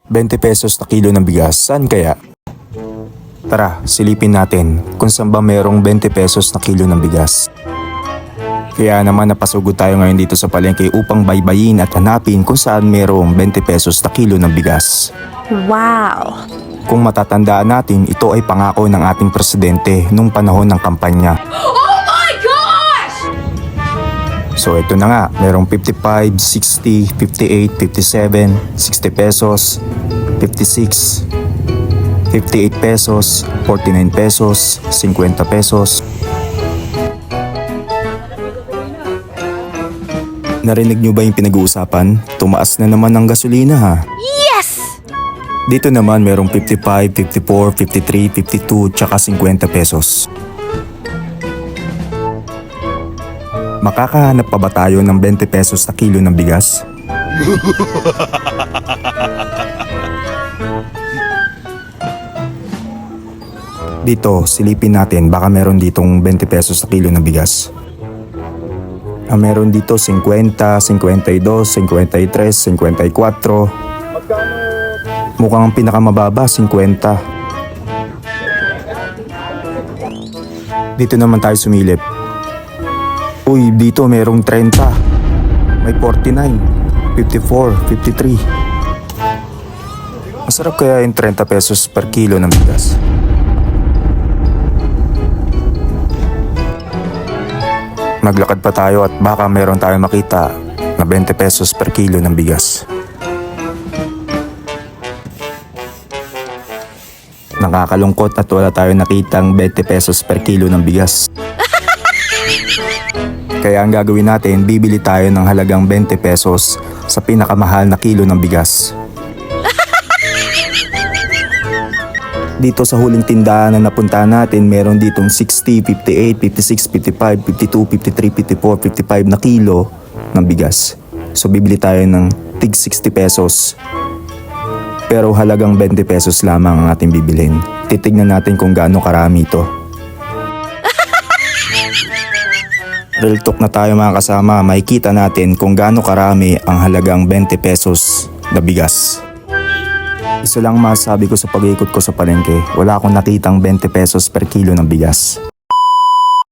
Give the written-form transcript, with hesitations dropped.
20 pesos na kilo ng bigas, saan kaya? Tara, silipin natin kung saan ba merong 20 pesos na kilo ng bigas. Kaya naman napasugod tayo ngayon dito sa palengke upang baybayin at hanapin kung saan merong 20 pesos na kilo ng bigas. Wow! Kung matatandaan natin, ito ay pangako ng ating presidente nung panahon ng kampanya. Oh my gosh! So ito na nga, merong 55, 60, 58, 57, 60 pesos, 56, 58 pesos, 49 pesos, 50 pesos. Narinig nyo ba yung pinag-uusapan? Tumaas na naman ang gasolina ha. Yes! Dito naman merong 55, 54, 53, 52, tsaka 50 pesos. Makakahanap pa ba tayo ng 20 pesos na kilo ng bigas? Dito, silipin natin baka meron ditong 20 pesos na kilo ng bigas. Meron dito 50, 52, 53, 54. Mukhang ang pinakamababa, 50. Dito naman tayo sumilip. Uy, dito merong 30. May 49, 54, 53. Masarap kaya yung 30 pesos per kilo ng bigas. Maglakad pa tayo at baka meron tayong makita na 20 pesos per kilo ng bigas. Nakakalungkot at wala tayong nakitang 20 pesos per kilo ng bigas. Kaya ang gagawin natin, bibili tayo ng halagang 20 pesos sa pinakamahal na kilo ng bigas. Dito sa huling tindahan na napuntahan natin, meron ditong 60, 58, 56, 55, 52, 53, 54, 55 na kilo ng bigas. So bibili tayo ng tig 60 pesos. Pero halagang 20 pesos lamang ang ating bibilhin. Titignan natin kung gaano karami ito. Real talk na tayo mga kasama, makikita natin kung gaano karami ang halagang 20 pesos na bigas. Isa lang masasabi ko sa pag-iikot ko sa palengke, wala akong nakitang 20 pesos per kilo ng bigas.